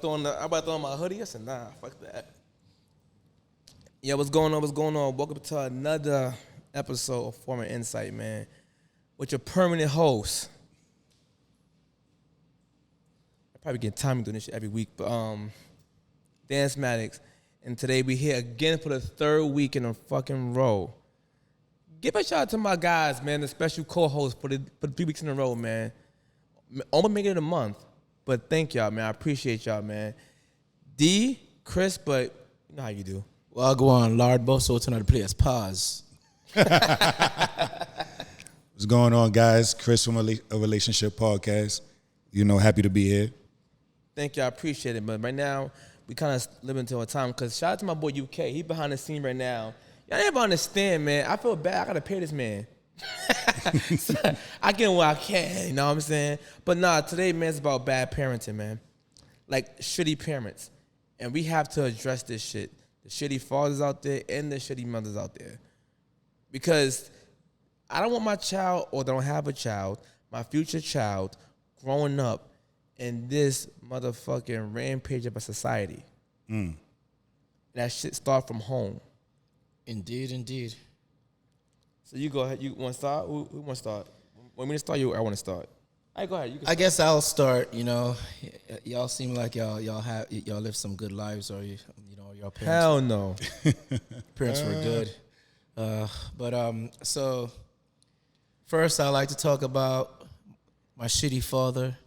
about to throw on my hoodie. I said, nah, fuck that. Yeah, what's going on? What's going on? Welcome to another episode of Former Insight, man, with your permanent host. I probably get timing doing this shit every week, but Dance Maddox, and today we here again for the third week in a fucking row. Give a shout out to my guys, man, the special co-host for the 3 weeks in a row, man. Almost making it a month, but thank y'all, man. I appreciate y'all, man. D, Chris, but you know how you do. Well, I'll go on. Lord Bosso to another place. Pause. What's going on, guys? Chris from A Relationship Podcast. You know, happy to be here. Thank you. I appreciate it. But right now, we kind of living into a time because shout out to my boy UK. He behind the scene right now. Y'all never understand, man. I feel bad. I got to pay this man. So, I get what I can, you know what I'm saying? But nah, today, man, it's about bad parenting, man. Like shitty parents. And we have to address this shit. The shitty fathers out there and the shitty mothers out there. Because I don't want my child, or don't have a child, my future child, growing up in this motherfucking rampage of a society. That shit start from home. Indeed, indeed. So you go ahead. You want to start? Who want to start? Want me to start? I want to start. All right, go ahead. You can I guess I'll start. You know, y'all seem like y'all live some good lives, or you know, your parents. Hell no. Parents were good. So first, I like to talk about my shitty father.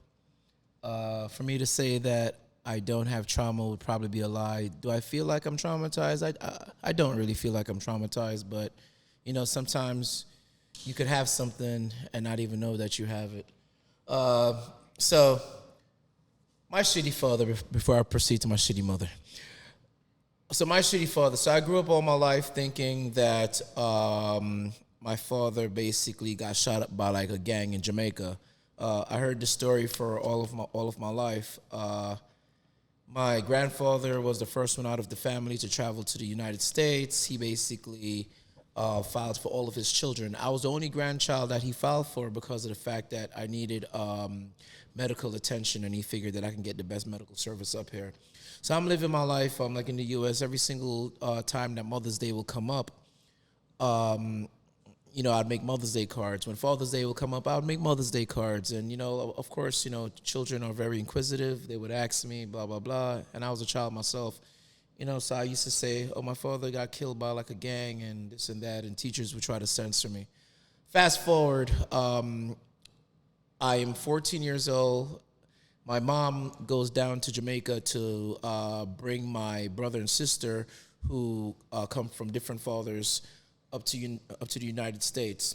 For me to say that I don't have trauma would probably be a lie. Do I feel like I'm traumatized? I don't really feel like I'm traumatized, but you know, sometimes you could have something and not even know that you have it. So my shitty father, before I proceed to my shitty mother. So my shitty father, so I grew up all my life thinking that my father basically got shot up by like a gang in Jamaica. I heard the story for all of my life. My grandfather was the first one out of the family to travel to the United States. He basically filed for all of his children. I was the only grandchild that he filed for because of the fact that I needed medical attention, and he figured that I can get the best medical service up here. So I'm living my life. I'm like in the U.S. Every single time that Mother's Day will come up, you know, I'd make Mother's Day cards. When Father's Day will come up, I would make Mother's Day cards. And, you know, of course, you know, children are very inquisitive. They would ask me, blah, blah, blah. And I was a child myself. You know, so I used to say, oh, my father got killed by like a gang and this and that. And teachers would try to censor me. Fast forward, I am 14 years old. My mom goes down to Jamaica to bring my brother and sister who come from different fathers up to the United States.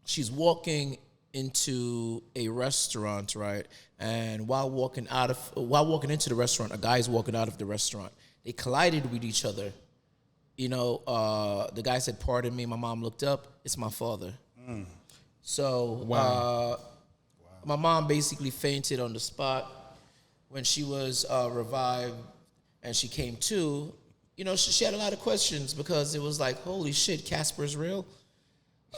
She's walking into a restaurant, right? And while walking into the restaurant, a guy's walking out of the restaurant. They collided with each other. You know, the guy said, "Pardon me." My mom looked up. It's my father. So my mom basically fainted on the spot. When she was revived and she came to, you know, she had a lot of questions because it was like, holy shit, Casper's real?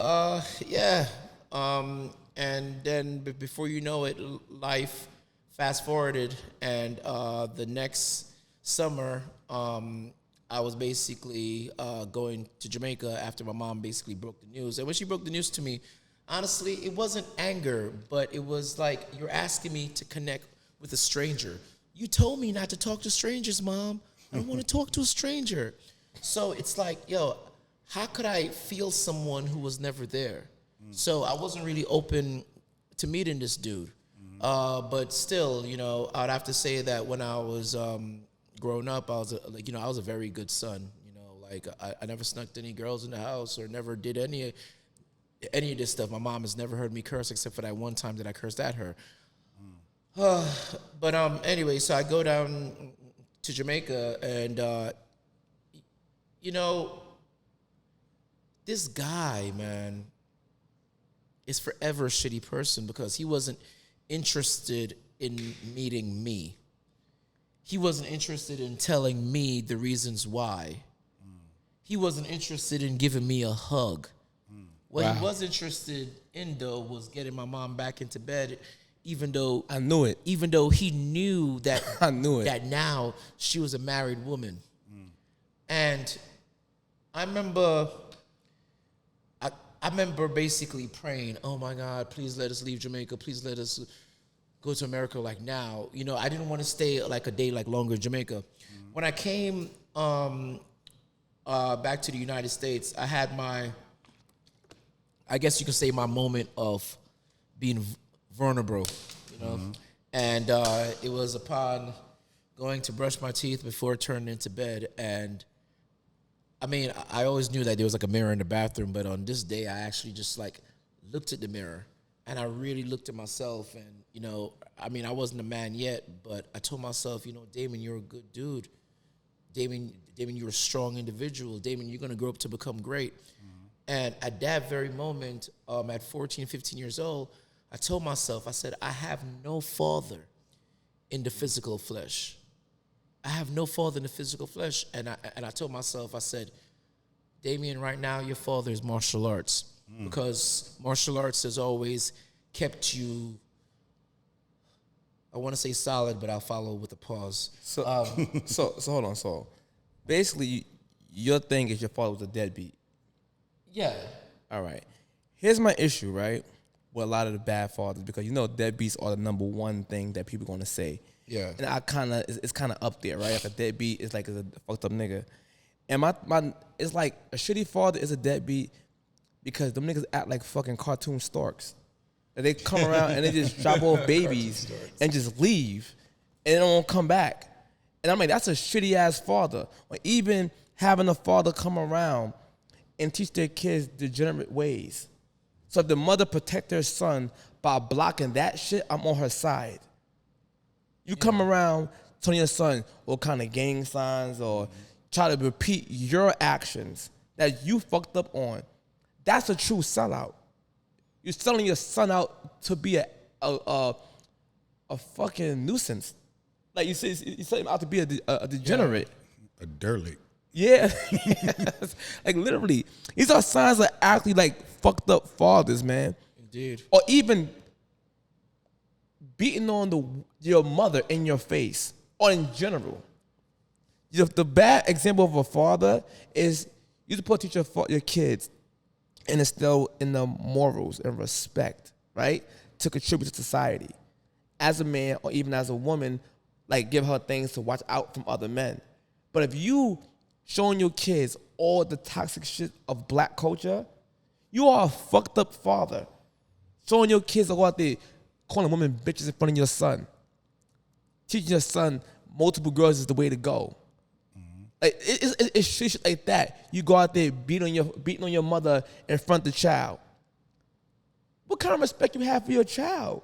Yeah. And then before you know it, life fast forwarded, and the next summer, I was basically going to Jamaica after my mom basically broke the news. And when she broke the news to me, honestly, it wasn't anger, but it was like, you're asking me to connect with a stranger. You told me not to talk to strangers, Mom. I don't want to talk to a stranger. So it's like, yo, how could I feel someone who was never there? So I wasn't really open to meeting this dude. But still, you know, I'd have to say that when I was growing up, I was I was a very good son. You know, like I never snuck any girls in the house or never did any of this stuff. My mom has never heard me curse except for that one time that I cursed at her. But anyway, so I go down to Jamaica, and you know, this guy, man, is forever a shitty person because he wasn't interested in meeting me. He wasn't interested in telling me the reasons why. He wasn't interested in giving me a hug. What he was interested in, though, was getting my mom back into bed even though I knew it. even though he knew that I knew it. that now she was a married woman. And I remember I remember basically praying, oh my God, please let us leave Jamaica. Please let us go to America like now. You know, I didn't want to stay like a day like longer in Jamaica. When I came back to the United States, I had I guess you could say my moment of being vulnerable, you know? And it was upon going to brush my teeth before turning into bed. And I mean, I always knew that there was like a mirror in the bathroom, but on this day, I actually just like looked at the mirror and I really looked at myself. And, you know, I mean, I wasn't a man yet, but I told myself, you know, Damon, you're a good dude. Damon, you're a strong individual. Damon, you're going to grow up to become great. And at that very moment, at 14, 15 years old, I told myself, I said, I have no father in the physical flesh. I have no father in the physical flesh. And I told myself, I said, Damien, right now your father is martial arts. Because martial arts has always kept you, I want to say solid, but I'll follow with a pause. So, so hold on. So, basically, your thing is your father was a deadbeat. Yeah. All right. Here's my issue, right, with a lot of the bad fathers, because you know deadbeats are the number one thing that people going to say. Yeah. And it's kind of up there, right? Like a deadbeat is like a fucked up nigga. And my it's like a shitty father is a deadbeat because them niggas act like fucking cartoon storks. And they come around and they just drop off babies and just leave and they don't come back. And I'm like, that's a shitty ass father. Or even having a father come around and teach their kids degenerate ways. So if the mother protect their son by blocking that shit, I'm on her side. You come around telling your son what kind of gang signs or try to repeat your actions that you fucked up on. That's a true sellout. You're selling your son out to be a fucking nuisance. Like you sell him out to be a degenerate. A derelict. Yeah. Like literally. These are signs of actually like fucked up fathers, man. Indeed. Or even beating on your mother in your face, or in general. The bad example of a father is you're supposed to teach your kids and instill in them morals and respect, right? To contribute to society. As a man or even as a woman, like give her things to watch out from other men. But if you showing your kids all the toxic shit of black culture, you are a fucked up father. Showing your kids to go out there calling women bitches in front of your son. Teaching your son multiple girls is the way to go. Like it's shit like that. You go out there beating on your mother in front of the child. What kind of respect you have for your child?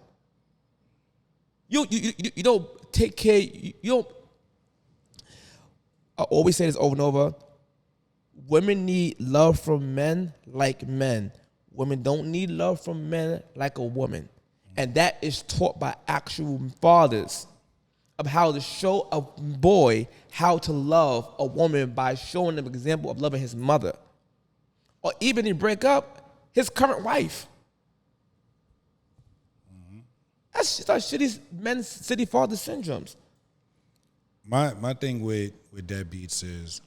You don't take care. You don't. I always say this over and over. Women need love from men like men. Women don't need love from men like a woman. And that is taught by actual fathers of how to show a boy how to love a woman by showing them an example of loving his mother. Or even he break up, his current wife. That's shitty men, city father syndromes. My thing with deadbeats is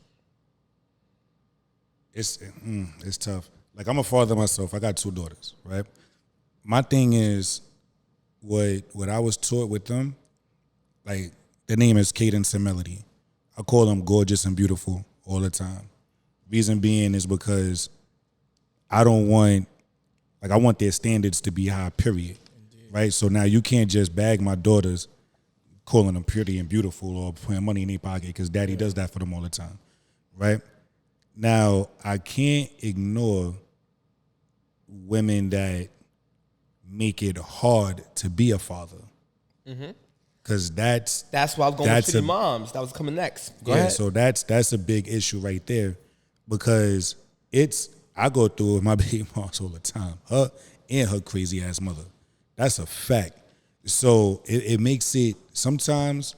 it's tough. Like I'm a father myself. I got 2 daughters, right? My thing is what I was taught with them, like the name is Cadence and Melody. I call them gorgeous and beautiful all the time. Reason being is because I want their standards to be high, period. Indeed. Right? So now you can't just bag my daughters calling them pretty and beautiful or putting money in their pocket because daddy does that for them all the time. Right? Now, I can't ignore women that make it hard to be a father. Because that's why I was going with shitty moms. That was coming next. Go ahead. So that's a big issue right there because I go through it with my baby moms all the time. Her and her crazy ass mother. That's a fact. So it makes it sometimes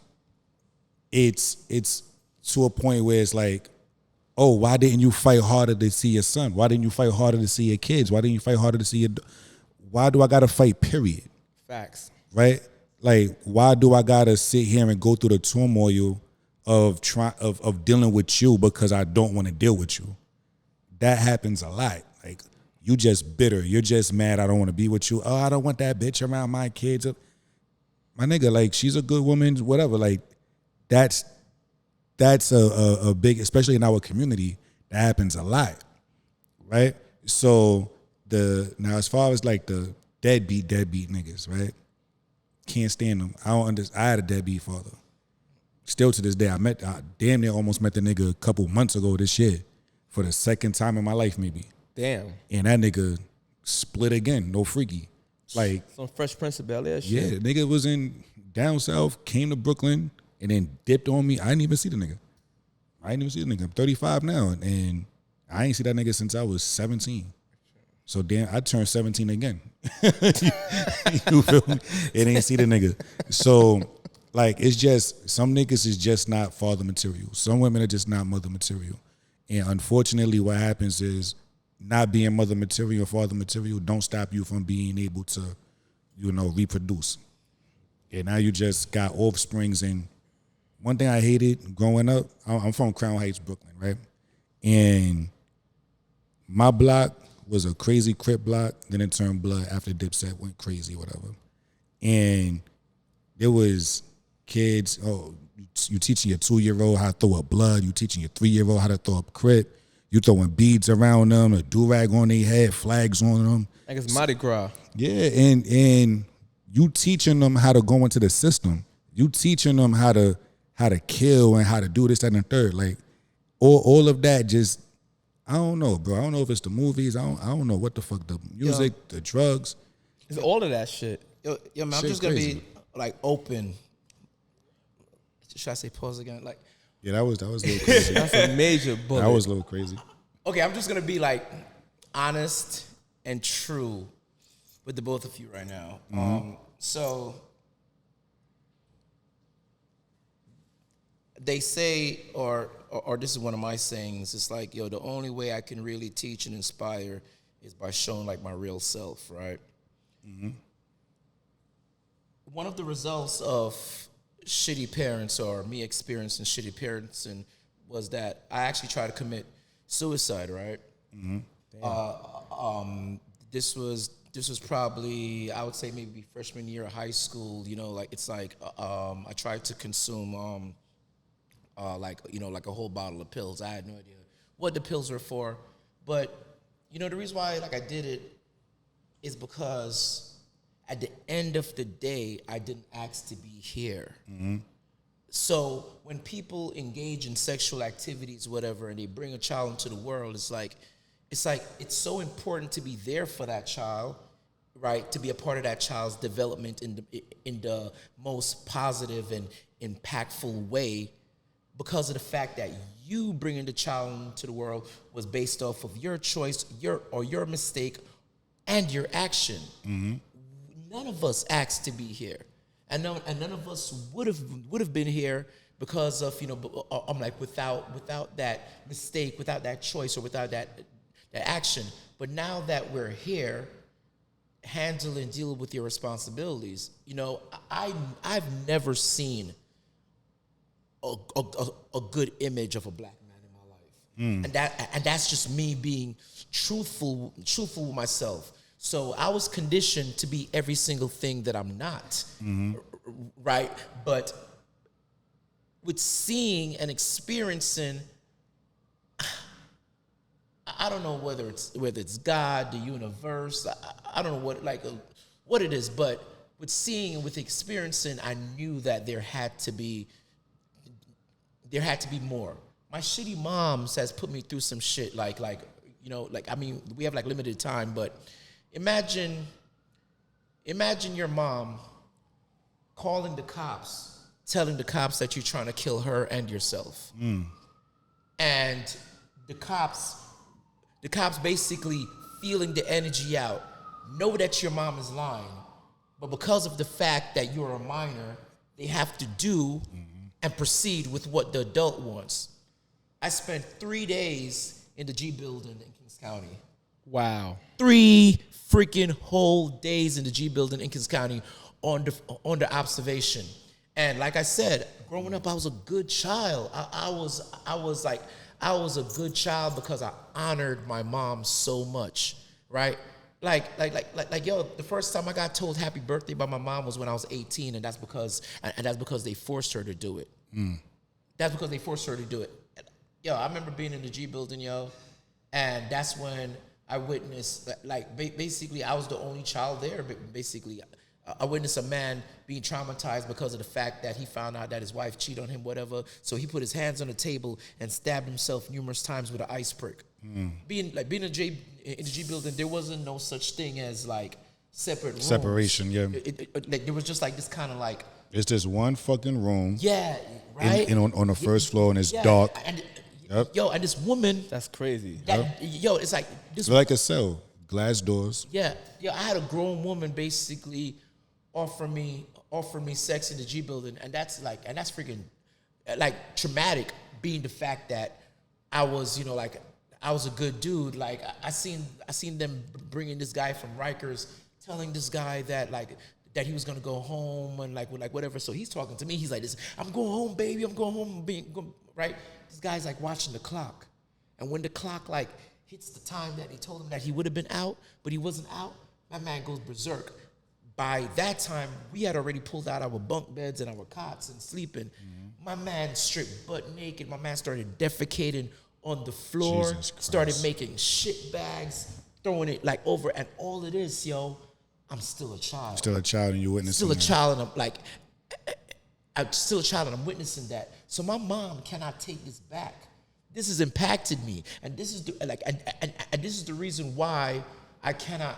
it's to a point where it's like, oh, why didn't you fight harder to see your son? Why didn't you fight harder to see your kids? Why didn't you fight harder to see why do I gotta fight, period? Facts. right? Like, why do I gotta sit here and go through the turmoil of dealing with you because I don't want to deal with you? That happens a lot. Like, you just bitter. You're just mad. I don't want to be with you. Oh, I don't want that bitch around my kids. My nigga, like, she's a good woman, whatever. Like, that's a big, especially in our community, that happens a lot, right? So now as far as like the deadbeat niggas, right? Can't stand them. I had a deadbeat father. Still to this day, I damn near almost met the nigga a couple months ago this year for the second time in my life, maybe. Damn. And that nigga split again, no freaky. Like, some Fresh Prince of Bel-Air shit. yeah, the nigga was in down south, came to Brooklyn, and then dipped on me. I didn't even see the nigga. I'm 35 now, and I ain't see that nigga since I was 17. So damn, I turned 17 again. You feel me? And ain't see the nigga. So, like, it's just, some niggas is just not father material. Some women are just not mother material. And unfortunately, what happens is, not being mother material or father material don't stop you from being able to, reproduce. And now you just got offsprings. And one thing I hated growing up, I'm from Crown Heights, Brooklyn, right? And my block was a crazy Crip block. Then it turned blood after Dipset went crazy, whatever. And there was kids, you teaching your 2-year-old how to throw up blood. You teaching your 3-year-old how to throw up Crip. You throwing beads around them, a do-rag on their head, flags on them. Like it's Mardi Gras. Yeah, and you teaching them how to go into the system. You teaching them how to kill and how to do this, that, and the third. Like, all of that just, I don't know, bro. I don't know if it's the movies. I don't know what the fuck, the music, the drugs. It's all of that shit. Yo, man, I'm just going to be, like, open. Should I say pause again? Like, yeah, that was a little crazy. That's a major bullet. That was a little crazy. Okay, I'm just going to be, like, honest and true with the both of you right now. So they say, or this is one of my sayings, it's like, yo, the only way I can really teach and inspire is by showing, like, my real self, right? Mm-hmm. One of the results of shitty parents, or me experiencing shitty parenting, was that I actually tried to commit suicide, right? Mm-hmm. This was probably, I would say, maybe freshman year of high school. I tried to consume like a whole bottle of pills. I had no idea what the pills were for, but the reason why I did it is because at the end of the day, I didn't ask to be here. Mm-hmm. So when people engage in sexual activities, whatever, and they bring a child into the world, it's so important to be there for that child, right? To be a part of that child's development in the most positive and impactful way, because of the fact that you bringing the child into the world was based off of your choice, your mistake, and your action. Mm-hmm. None of us asked to be here, and none of us would have been here because of I'm like without that mistake, without that choice, or without that action. But now that we're here, dealing with your responsibilities, I've never seen a good image of a black man in my life, and that's just me being truthful with myself. So I was conditioned to be every single thing that I'm not, right? But with seeing and experiencing, I don't know whether it's God, the universe, I don't know what it is, but with seeing and with experiencing, I knew that there had to be more. My shitty mom has put me through some shit, we have limited time, but Imagine your mom calling the cops, telling the cops that you're trying to kill her and yourself. And the cops basically feeling the energy out, know that your mom is lying, but because of the fact that you're a minor, they have to do and proceed with what the adult wants. I spent 3 days in the G building in Kings County. Wow. 3 freaking whole days in the G building in Kings County, under observation. And like I said, growing up, I was a good child. I was a good child because I honored my mom so much, right? Like, yo, the first time I got told happy birthday by my mom was when I was 18, and that's because they forced her to do it. That's because they forced her to do it. Yo, I remember being in the G building, yo, and that's when I witnessed, like, basically, I was the only child there, but basically, I witnessed a man being traumatized because of the fact that he found out that his wife cheated on him, whatever. So he put his hands on the table and stabbed himself numerous times with an ice pick. Being in the G building, there wasn't no such thing as like separate rooms. Separation, yeah. Like there was just like this kind of like. It's just one fucking room. Yeah, right. On the first floor, and it's dark. And, Yep. Yo, and this woman. That's crazy. Yo, it's like this. It's like a cell, glass doors. Yeah, I had a grown woman basically offer me sex in the G building, and that's freaking like traumatic. Being the fact that I was, like I was a good dude. Like I seen them bringing this guy from Rikers, telling this guy that that he was gonna go home and like whatever. So he's talking to me. He's like this. I'm going home, baby. I'm going home. Right. This guy's like watching the clock, and when the clock like hits the time that he told him that he would have been out, but he wasn't out, my man goes berserk. By that time, we had already pulled out our bunk beds and our cots and sleeping. My man stripped butt naked. My man started defecating on the floor, started making shit bags, throwing it like over, and all it is, yo, I'm still a child. Still a child, and you're witnessing. Still a child, and I'm like, I'm still a child, and I'm witnessing that. So my mom cannot take this back. This has impacted me, and this is and this is the reason why I cannot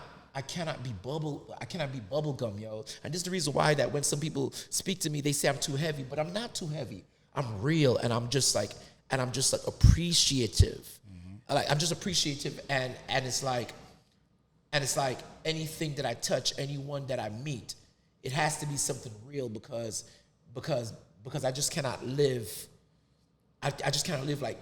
be bubble gum, yo. And this is the reason why that when some people speak to me, they say I'm too heavy, but I'm not too heavy. I'm real, and I'm just like appreciative. Like I'm just appreciative, and it's like anything that I touch, anyone that I meet, it has to be something real because I just cannot live. I just cannot live like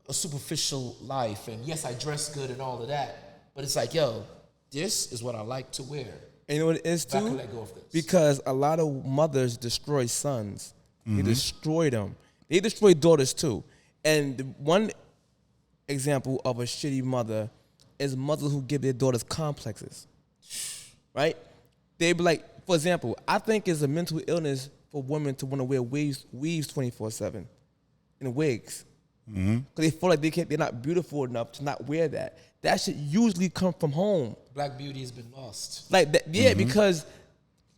a superficial life. And yes, I dress good and all of that, but it's like, yo, this is what I like to wear. And you know what it is If I too? could let go of this. Because a lot of mothers destroy sons. They destroy them. They destroy daughters too. And one example of a shitty mother is mothers who give their daughters complexes. Right? They be like, for example, I think it's a mental illness for women to want to wear weaves 24/7 and wigs. Because they feel like they're not beautiful enough to not wear that. That should usually come from home. Black beauty has been lost. Like that, yeah, because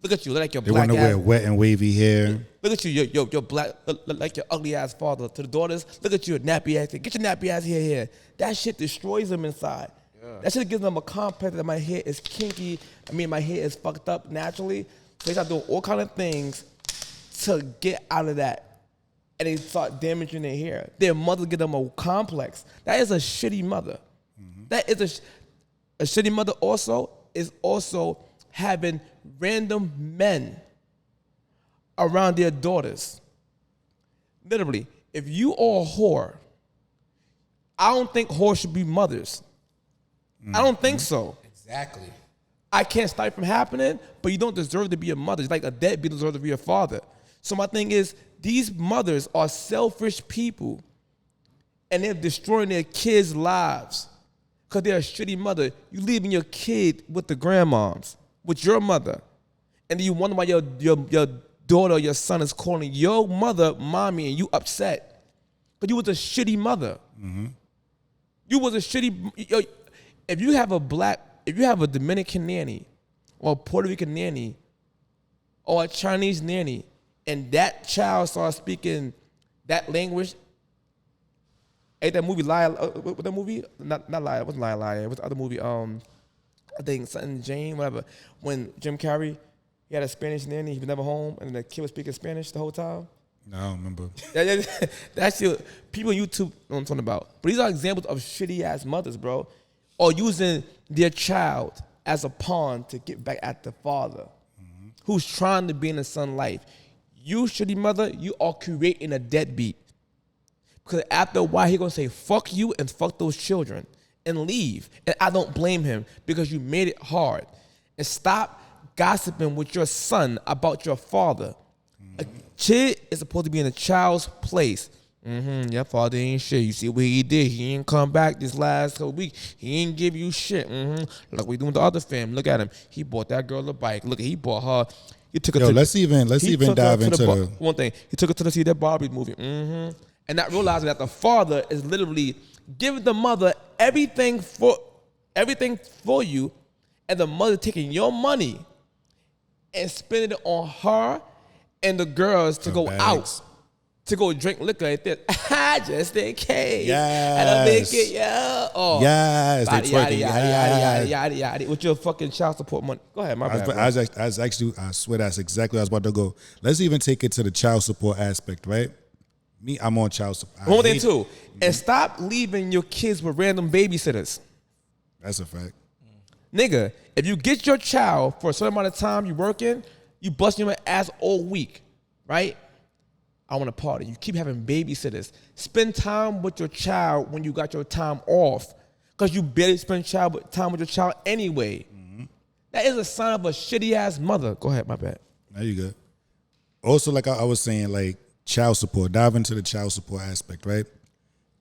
look at you, like your They black want to ass. wear wet and wavy hair. Look at you, your black, like your ugly ass father. To the daughters, look at you, nappy ass. Get your nappy ass hair here. That shit destroys them inside. That shit gives them a complex that my hair is kinky. My hair is fucked up naturally. So they start doing all kind of things to get out of that. And they start damaging their hair. Their mother give them a complex. That is a shitty mother. That is a shitty mother also is also having random men around their daughters. Literally, if you are a whore, I don't think whores should be mothers. I don't think so. Exactly. I can't stop it from happening, but you don't deserve to be a mother. It's like a deadbeat deserves to be a father. So my thing is, these mothers are selfish people, and they're destroying their kids' lives because they're a shitty mother. You leaving your kid with the grandmoms, with your mother, and then you wonder why your daughter or your son is calling your mother mommy, and you upset because you was a shitty mother. You was a shitty. If you have a Dominican nanny, or a Puerto Rican nanny, or a Chinese nanny, and that child starts speaking that language, ain't that movie Liar? What that movie? Not Liar. It wasn't Liar. It was the other movie. I think something Jane, whatever. When Jim Carrey, he had a Spanish nanny. He was never home, and the kid was speaking Spanish the whole time. No, I don't remember. That's people on YouTube know what I'm talking about. But these are examples of shitty ass mothers, bro, or using their child as a pawn to get back at the father, who's trying to be in the son's life. You shitty mother, you are creating a deadbeat. Because after a while, he's going to say, fuck you and fuck those children and leave. And I don't blame him because you made it hard. And stop gossiping with your son about your father. A kid is supposed to be in a child's place. Your father ain't shit. You see what he did? He ain't come back this last couple weeks. He ain't give you shit. Like we doing with the other family. Look at him. He bought that girl a bike. Look, he bought her. He took her Yo, to let's even dive into the one thing. He took her to see that Barbie movie. And not realizing that the father is literally giving the mother everything for you, and the mother taking your money and spending it on her and the girls to go out to go drink liquor at this. Just in case. Yes. And I make it, yeah. Oh. Yes, they twerking. Yada. With your fucking child support money. Go ahead, my bad. I swear that's exactly what I was about to go. Let's even take it to the child support aspect, right? Me, I'm on child support. One thing too, and stop leaving your kids with random babysitters. That's a fact. Nigga, if you get your child for a certain amount of time you working, you busting your ass all week, right? I want to party. You keep having babysitters. Spend time with your child when you got your time off, because you barely spend time with your child anyway. That is a sign of a shitty ass mother. Go ahead, my bad. Now you good. Also, like I was saying, like child support. Dive into the child support aspect, right?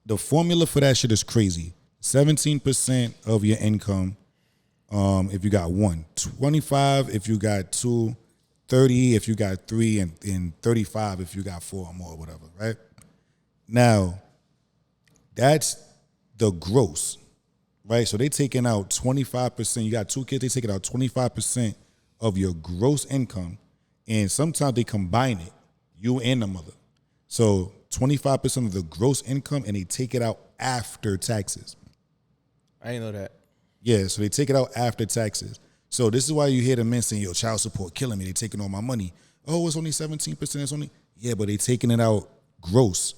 The formula for that shit is crazy. 17% of your income, if you got one. 25 if you got two. 30 if you got three, and 35 if you got four or more, or whatever, right? Now, that's the gross, right? So they taking out 25%. You got two kids, they taking out 25% of your gross income, and sometimes they combine it, you and the mother. So 25% of the gross income, and they take it out after taxes. I didn't know that. Yeah, so they take it out after taxes. So this is why you hear the men saying, yo, child support killing me. They taking all my money. Oh, it's only 17%. It's only, yeah, but they taking it out gross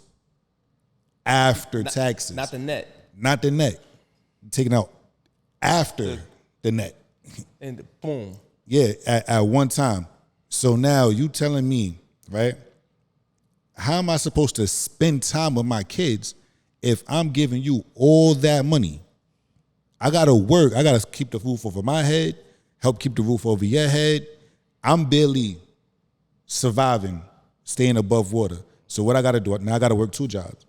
after taxes. Not the net. Not the net. Taking out after the net. And boom. Yeah, at one time. So now you telling me, right, how am I supposed to spend time with my kids if I'm giving you all that money? I got to work. I got to keep the roof over my head. Help keep the roof over your head. I'm barely surviving, staying above water. So what I got to do, now I got to work two jobs,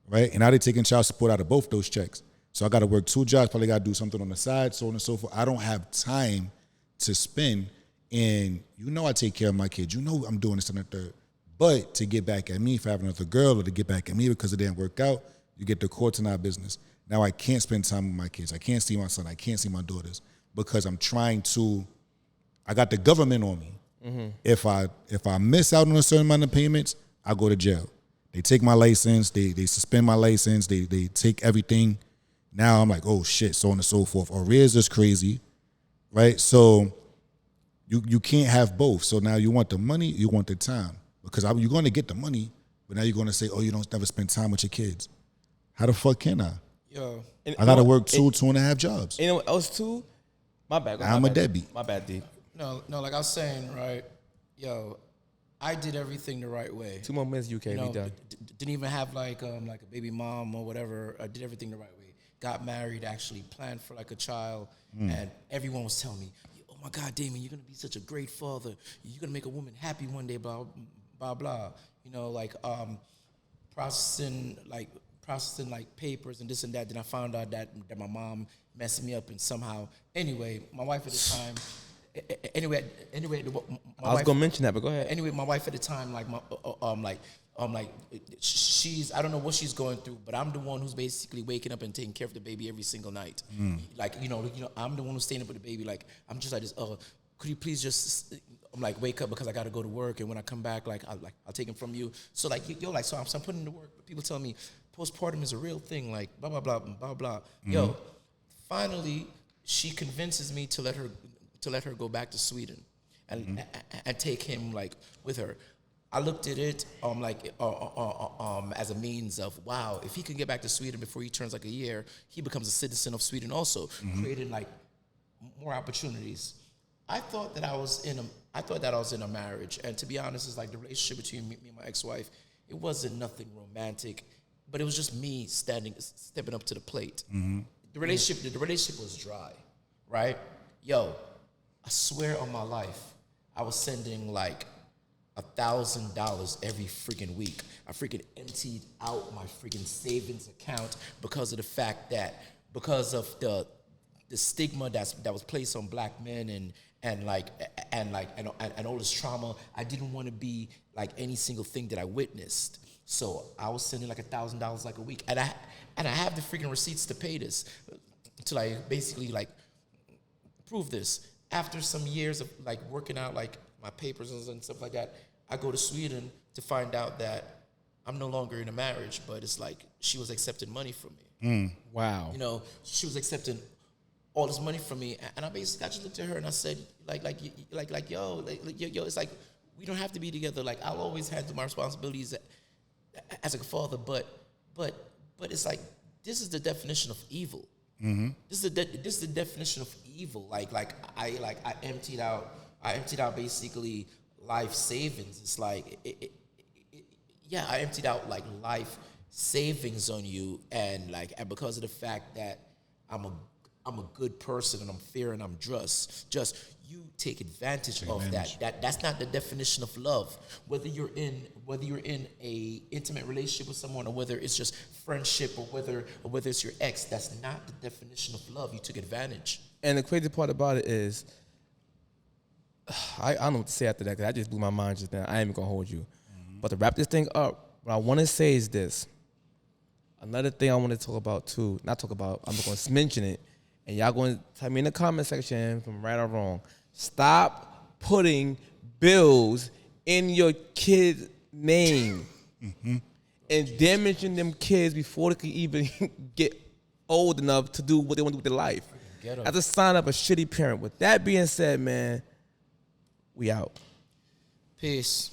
right? And now they're taking child support out of both those checks. So I got to work two jobs, probably got to do something on the side, so on and so forth. I don't have time to spend. And you know I take care of my kids. You know I'm doing this and the third. But to get back at me for having another girl, or to get back at me because it didn't work out, you get the courts in our business. Now I can't spend time with my kids. I can't see my son. I can't see my daughters. Because I'm trying to, I got the government on me. If I miss out on a certain amount of payments, I go to jail. They take my license, they suspend my license, they take everything. Now I'm like, oh shit, so on and so forth. Arrears is crazy, right? So you can't have both. So now you want the money, you want the time. Because you're going to get the money, but now you're going to say, oh, you don't never spend time with your kids. How the fuck can I? Yo, I got to work 2.5 jobs. You know what else too? My bad. I'm a deadbeat. My bad, D. no, like I was saying, right? Yo, I did everything the right way. 2 more minutes, UK, You know, we done. didn't even have like a baby mom or whatever. I did everything the right way. Got married, actually planned for like a child, and everyone was telling me, "Oh my God, Damon, you're gonna be such a great father. You're gonna make a woman happy one day." Blah blah blah. You know, like processing like papers and this and that. Then I found out that my mom messed me up and somehow. Anyway, my wife at the time. Anyway, I was gonna mention that, but go ahead. Anyway, my wife at the time, she's, I don't know what she's going through, but I'm the one who's basically waking up and taking care of the baby every single night. Like, you know, I'm the one who's staying up with the baby. Like, I'm just like this. Could you please just, I'm like, wake up because I got to go to work, and when I come back, I'll take him from you. So like, so I'm putting in the work. But people tell me postpartum is a real thing. Like, blah blah blah blah blah. Yo, finally, she convinces me to let her go back to Sweden and take him like with her. I looked at it as a means of, wow, if he can get back to Sweden before he turns like a year, he becomes a citizen of Sweden also, creating like more opportunities. I thought that I was in a marriage, and to be honest, it's like the relationship between me and my ex-wife, it wasn't nothing romantic, but it was just me stepping up to the plate. The relationship was dry, right? Yo, I swear on my life, I was sending like $1,000 every freaking week. I freaking emptied out my freaking savings account because of the fact that, because of the stigma that was placed on black men and all this trauma. I didn't want to be like any single thing that I witnessed. So I was sending like $1,000 like a week, and I have the freaking receipts to pay this, to like basically like prove this. After some years of like working out like my papers and stuff like that, I go to Sweden to find out that I'm no longer in a marriage, but it's like she was accepting money from me. Wow. You know, she was accepting all this money from me, and I just looked at her and I said, yo, it's like we don't have to be together. Like I'll always handle my responsibilities as a father, but it's like this is the definition of evil. Mm-hmm. This is the definition of evil. I emptied out basically life savings. It's like I emptied out like life savings on you, and because of the fact that I'm a good person and I'm fair and I'm just you take advantage of that. That's not the definition of love. Whether you're in a intimate relationship with someone, or whether it's just friendship, or whether it's your ex, that's not the definition of love. You took advantage. And the crazy part about it is, I don't know what to say after that, because I just blew my mind just now. I ain't even gonna hold you. Mm-hmm. But to wrap this thing up, what I want to say is this. Another thing I want to talk about too, I'm just going to mention it, and y'all going to tell me in the comment section if I'm right or wrong. Stop putting bills in your kid's name and damaging them kids before they can even get old enough to do what they want to do with their life. That's a sign of a shitty parent. With that being said, man, we out. Peace.